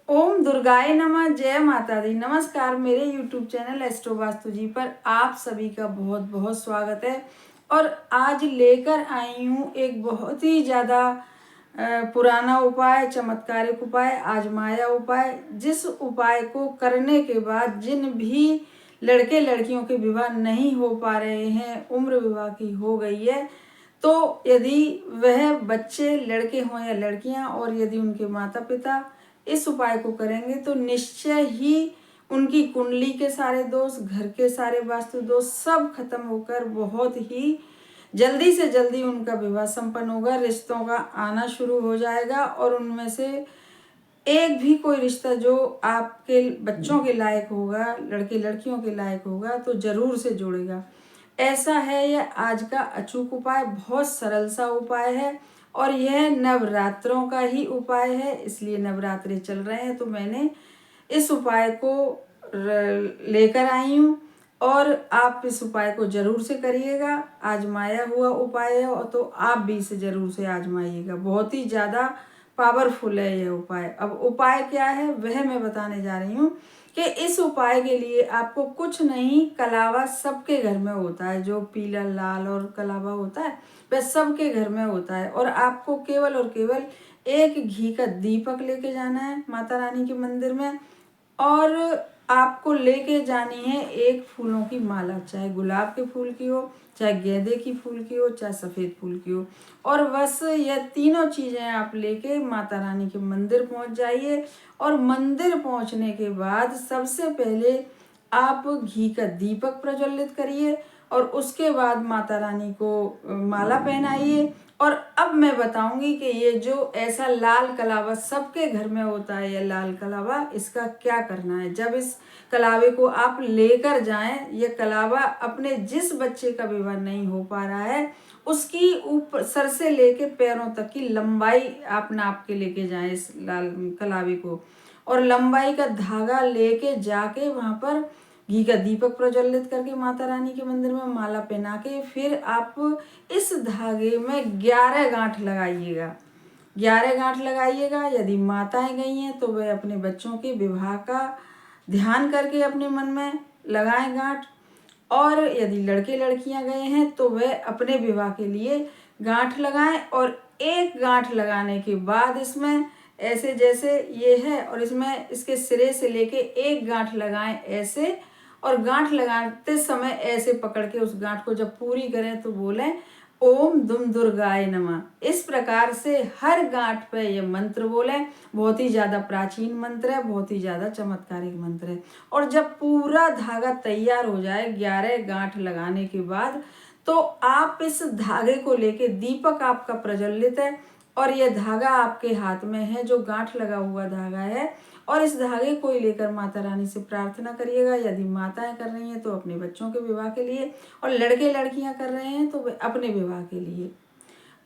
ओम दुर्गाय नमः। जय माता दी। नमस्कार। मेरे YouTube चैनल एस्ट्रो वास्तु जी पर आप सभी का बहुत बहुत स्वागत है। और आज लेकर आई हूँ एक बहुत ही ज़्यादा पुराना उपाय, चमत्कारिक उपाय, आजमाया उपाय, जिस उपाय को करने के बाद जिन भी लड़के लड़कियों के विवाह नहीं हो पा रहे हैं, उम्र विवाह की हो गई है, तो यदि वह बच्चे लड़के हों या लड़कियां, और यदि उनके माता पिता इस उपाय को करेंगे तो निश्चय ही उनकी कुंडली के सारे दोष, घर के सारे वास्तु दोष सब खत्म होकर बहुत ही जल्दी से जल्दी उनका विवाह संपन्न होगा। रिश्तों का आना शुरू हो जाएगा और उनमें से एक भी कोई रिश्ता जो आपके बच्चों के लायक होगा, लड़के लड़कियों के लायक होगा, तो जरूर से जोड़ेगा। ऐसा है यह आज का अचूक उपाय। बहुत सरल सा उपाय है और यह नवरात्रों का ही उपाय है, इसलिए नवरात्रे चल रहे हैं तो मैंने इस उपाय को लेकर आई हूँ। और आप इस उपाय को जरूर से करिएगा। आजमाया हुआ उपाय है और तो आप भी इसे जरूर से आजमाइएगा। बहुत ही ज़्यादा पावरफुल है यह उपाय। अब उपाय क्या है वह मैं बताने जा रही हूँ कि इस उपाय के लिए आपको कुछ नहीं, कलावा सबके घर में होता है, जो पीला लाल और कलावा होता है वह सबके घर में होता है। और आपको केवल और केवल एक घी का दीपक लेके जाना है माता रानी के मंदिर में, और आपको लेके जानी है एक फूलों की माला, चाहे गुलाब के फूल की हो, चाहे गेंदे की फूल की हो, चाहे सफ़ेद फूल की हो। और बस ये तीनों चीज़ें आप लेके माता रानी के मंदिर पहुंच जाइए। और मंदिर पहुंचने के बाद सबसे पहले आप घी का दीपक प्रज्वलित करिए और उसके बाद माता रानी को माला पहनाइए। और अब मैं बताऊंगी कि ये जो ऐसा लाल कलावा सबके घर में होता है, ये लाल कलावा, इसका क्या करना है। जब इस कलावे को आप लेकर जाएं, ये कलावा अपने जिस बच्चे का विवाह नहीं हो पा रहा है उसकी ऊपर सर से लेके पैरों तक की लंबाई आप नाप के लेके जाएं इस लाल कलावे को। और लंबाई का धागा लेके जाके वहां पर घी का दीपक प्रज्वलित करके माता रानी के मंदिर में माला पहना के फिर आप इस धागे में 11 गांठ लगाइएगा। 11 गांठ लगाइएगा। यदि माताएं गई हैं तो वह अपने बच्चों के विवाह का ध्यान करके अपने मन में लगाएं गांठ, और यदि लड़के लड़कियां गए हैं तो वह अपने विवाह के लिए गांठ लगाएं। और एक गांठ लगाने के बाद इसमें ऐसे जैसे ये है, और इसमें इसके सिरे से लेके एक गांठ लगाएं ऐसे, और गांठ लगाते समय ऐसे पकड़ के उस गांठ को जब पूरी करें तो बोलें ओम दुम दुर्गाय नमः। इस प्रकार से हर गांठ पे ये मंत्र बोलें। बहुत ही ज़्यादा प्राचीन मंत्र है, बहुत ही ज़्यादा चमत्कारिक मंत्र है। और जब पूरा धागा तैयार हो जाए 11 गांठ लगाने के बाद, तो आप इस धागे को लेके, दीपक आपका प्रज्वलित है और यह धागा आपके हाथ में है जो गांठ लगा हुआ धागा है, और इस धागे को लेकर माता रानी से प्रार्थना करिएगा। यदि माताएं कर रही हैं तो अपने बच्चों के विवाह के लिए, और लड़के लड़कियां कर रहे हैं तो अपने विवाह के लिए।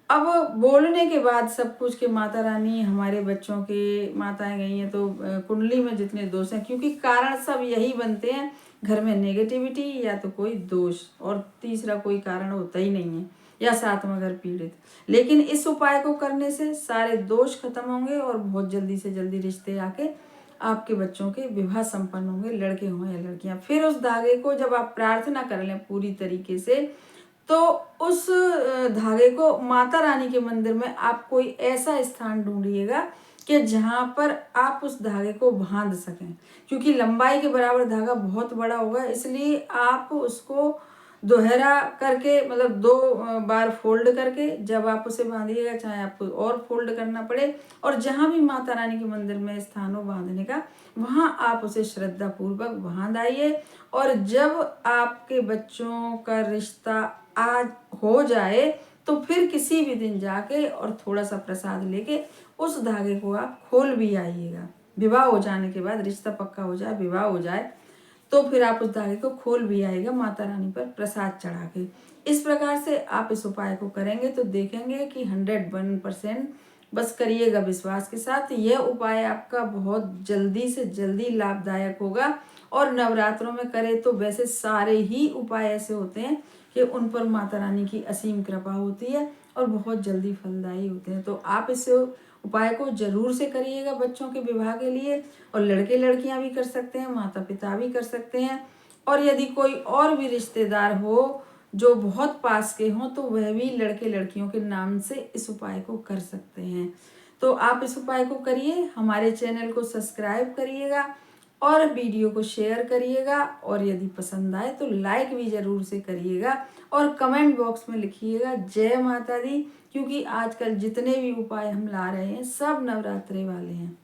अब बोलने के बाद सब कुछ कि माता रानी हमारे बच्चों के, माताएं गई हैं तो कुंडली में जितने दोष हैं, क्योंकि कारण सब यही बनते हैं, घर में नेगेटिविटी या तो कोई दोष, और तीसरा कोई कारण होता ही नहीं है, या सातवां घर पीड़ित। लेकिन इस उपाय को करने से सारे दोष खत्म होंगे और बहुत जल्दी से जल्दी रिश्ते आके आपके बच्चों के विवाह संपन्न होंगे, लड़के हों या लड़कियां। फिर उस धागे को जब आप प्रार्थना कर लें पूरी तरीके से, तो उस धागे को माता रानी के मंदिर में आप कोई ऐसा स्थान ढूंढिएगा कि जहां पर आप उस धागे को बांध सकें, क्योंकि लंबाई के बराबर धागा बहुत बड़ा होगा, इसलिए आप उसको दोहरा करके, मतलब 2 बार फोल्ड करके जब आप उसे बांधिएगा, चाहे आपको और फोल्ड करना पड़े, और जहां भी माता रानी के मंदिर में स्थान हो बांधने का, वहां आप उसे श्रद्धा पूर्वक बांध आइए। और जब आपके बच्चों का रिश्ता आज हो जाए तो फिर किसी भी दिन जाके और थोड़ा सा प्रसाद लेके उस धागे को आप खोल भी आइएगा। विवाह हो जाने के बाद, रिश्ता पक्का हो जाए, विवाह हो जाए, तो फिर आप उस धागे को खोल भी आएगा माता रानी पर प्रसाद चढ़ा के। इस प्रकार से आप इस उपाय को करेंगे तो देखेंगे कि 101%, बस करिएगा विश्वास के साथ, यह उपाय आपका बहुत जल्दी से जल्दी लाभदायक होगा। और नवरात्रों में करें तो वैसे सारे ही उपाय ऐसे होते हैं कि उन पर माता रानी की असीम कृपा होती है और बहुत जल्दी फलदायी होते हैं। तो आप इस उपाय को जरूर से करिएगा बच्चों के विवाह के लिए। और लड़के लड़कियां भी कर सकते हैं, माता पिता भी कर सकते हैं। और यदि कोई और भी रिश्तेदार हो जो बहुत पास के हों तो वह भी लड़के लड़कियों के नाम से इस उपाय को कर सकते हैं। तो आप इस उपाय को करिए, हमारे चैनल को सब्सक्राइब करिएगा और वीडियो को शेयर करिएगा। और यदि पसंद आए तो लाइक भी ज़रूर से करिएगा और कमेंट बॉक्स में लिखिएगा जय माता दी, क्योंकि आजकल जितने भी उपाय हम ला रहे हैं सब नवरात्रे वाले हैं।